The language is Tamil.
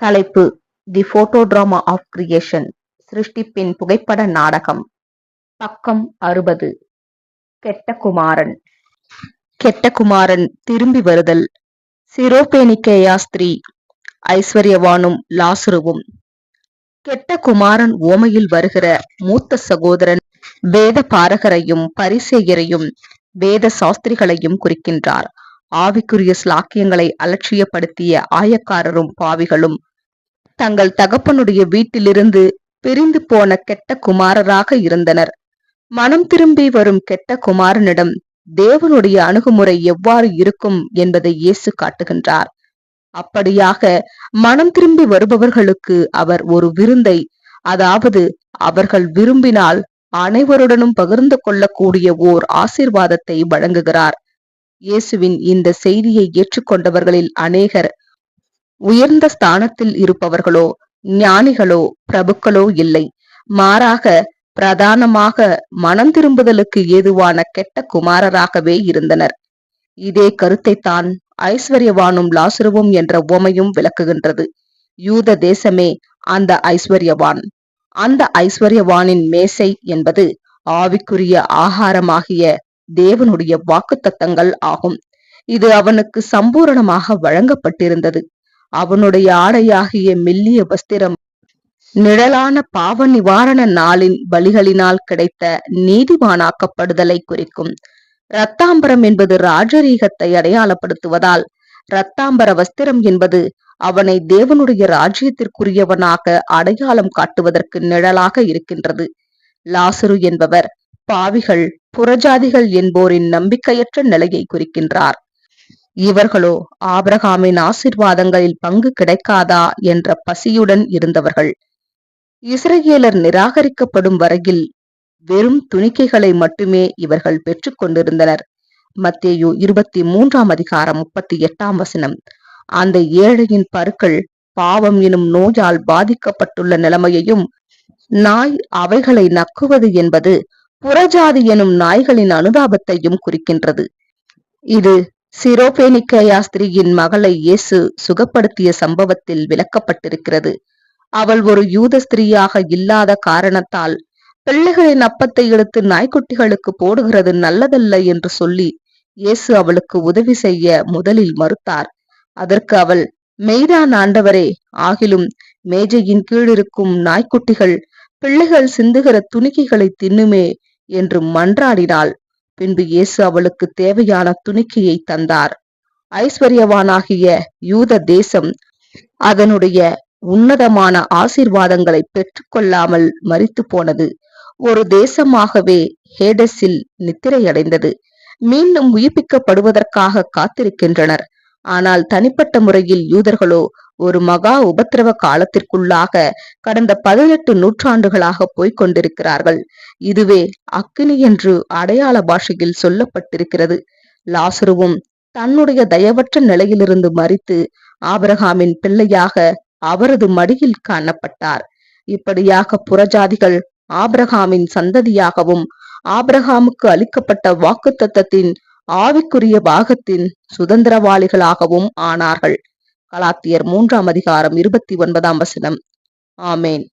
தலைப்பு: தி போட்டோடிராமா ஆஃப் கிரியேஷன், சிருஷ்டிப்பின் புகைப்பட நாடகம். பக்கம் 60. கெட்ட குமாரன். கெட்ட குமாரன் திரும்பி வருதல். சிரோபேனிக்கேயா ஸ்திரீ, ஐஸ்வர்யவானும் லாசருவும். கெட்ட குமாரன் ஓமையில் வருகிற மூத்த சகோதரன் வேத பாரகரையும் பரிசேயரையும் வேத சாஸ்திரிகளையும் குறிக்கின்றார். ஆவிக்குரிய ஸ்லாக்கியங்களை அலட்சியப்படுத்திய ஆயக்காரரும் பாவிகளும் தங்கள் தகப்பனுடைய வீட்டிலிருந்து பிரிந்து போன கெட்ட குமாரராக இருந்தனர். மனம் திரும்பி வரும் கெட்ட குமாரனிடம் தேவனுடைய அணுகுமுறை எவ்வாறு இருக்கும் என்பதை இயேசு காட்டுகின்றார். அப்படியாக மனம் திரும்பி வருபவர்களுக்கு அவர் ஒரு விருந்தை, அதாவது அவர்கள் விரும்பினால் அனைவருடனும் பகிர்ந்து கொள்ளக்கூடிய ஓர் ஆசீர்வாதத்தை வழங்குகிறார். இயேசுவின் இந்த செய்தியை ஏற்றுக்கொண்டவர்களில் அநேகர் உயர்ந்த ஸ்தானத்தில் இருப்பவர்களோ ஞானிகளோ பிரபுக்களோ இல்லை. மாறாக பிரதானமாக மனம் திரும்புதலுக்கு ஏதுவான கெட்ட குமாரராகவே இருந்தனர். இதே கருத்தைத்தான் ஐஸ்வர்யவானும் லாசருவும் என்ற உவமையும் விளக்குகின்றது. யூத தேசமே அந்த ஐஸ்வர்யவான். அந்த ஐஸ்வர்யவானின் மேசை என்பது ஆவிக்குரிய ஆகாரமாகிய தேவனுடைய வாக்குத்தத்தங்கள் ஆகும். இது அவனுக்கு சம்பூரணமாக வழங்கப்பட்டிருந்தது. அவனுடைய ஆடையாகிய மெல்லிய வஸ்திரம் நிழலான பாவ நிவாரண நாளின் பலிகளினால் கிடைத்த நீதிமானாக்கப்படுதலை குறிக்கும். இரத்தாம்பரம் என்பது ராஜரீகத்தை அடையாளப்படுத்துவதால், இரத்தாம்பர வஸ்திரம் என்பது அவனை தேவனுடைய ராஜ்யத்திற்குரியவனாக அடையாளம் காட்டுவதற்கு நிழலாக இருக்கின்றது. லாசரு என்பவர் பாவிகள், புறஜாதிகள் என்போரின் நம்பிக்கையற்ற நிலையை குறிக்கின்றார். இவர்களோ ஆபிரகாமின் ஆசீர்வாதங்களில் பங்கு கிடைக்காதா என்ற பசியுடன் இருந்தவர்கள். இஸ்ரவேலர் நிராகரிக்கப்படும் வரையில் வெறும் துணிக்கைகளை மட்டுமே இவர்கள் பெற்றுக் கொண்டிருந்தனர். மத்தேயு 23:38. அந்த ஏழையின் பருக்கள் பாவம் எனும் நோயால் பாதிக்கப்பட்டுள்ள நிலைமையையும், நாய் அவைகளை நக்குவது என்பது புறஜாதி எனும் நாய்களின் அனுதாபத்தையும் குறிக்கின்றது. இது சிரோபேனிக்கேயா ஸ்திரீயின் மகளை இயேசு சுகப்படுத்திய சம்பவத்தில் விளக்கப்பட்டிருக்கிறது. அவள் ஒரு யூத ஸ்திரீயாக இல்லாத காரணத்தால் பிள்ளைகளின் அப்பத்தை எடுத்து நாய்க்குட்டிகளுக்கு போடுகிறது நல்லதல்ல என்று சொல்லி இயேசு அவளுக்கு உதவி செய்ய முதலில் மறுத்தார். அதற்கு அவள், மெய்தான் ஆண்டவரே, ஆகிலும் மேஜையின் கீழிருக்கும் நாய்க்குட்டிகள் பிள்ளைகள் சிந்துகிற துணிக்கைகளை தின்னுமே என்று மன்றாடினாள். பின்பு இயேசு அவளுக்கு தேவையான துணிக்கையை தந்தார். ஐஸ்வர்யவானாகிய யூத தேசம் அதனுடைய உன்னதமான ஆசீர்வாதங்களை பெற்றுக்கொள்ளாமல் மரித்து போனது. ஒரு தேசமாகவே ஹேடஸில் நித்திரையடைந்தது. மீண்டும் உயிர்ப்பிக்கப்படுவதற்காக காத்திருக்கின்றனர். ஆனால் தனிப்பட்ட முறையில் யூதர்களோ ஒரு மகா உபத்திரவ காலத்திற்குள்ளாக கடந்த 18 நூற்றாண்டுகளாக போய்கொண்டிருக்கிறார்கள். இதுவே அக்கினி என்று அடையாள பாஷையில் சொல்லப்பட்டிருக்கிறது. லாசருவும் தன்னுடைய தயவற்ற நிலையிலிருந்து மரித்து ஆபிரகாமின் பிள்ளையாக அவரது மடியில் காணப்பட்டார். இப்படியாக புறஜாதிகள் ஆபிரகாமின் சந்ததியாகவும் ஆபிரகாமுக்கு அளிக்கப்பட்ட வாக்குத்தத்தத்தின் ஆவிக்குரிய பாகத்தின் சுதந்திரவாளிகளாகவும் ஆனார்கள். கலாத்தியர் 3:29. ஆமேன்.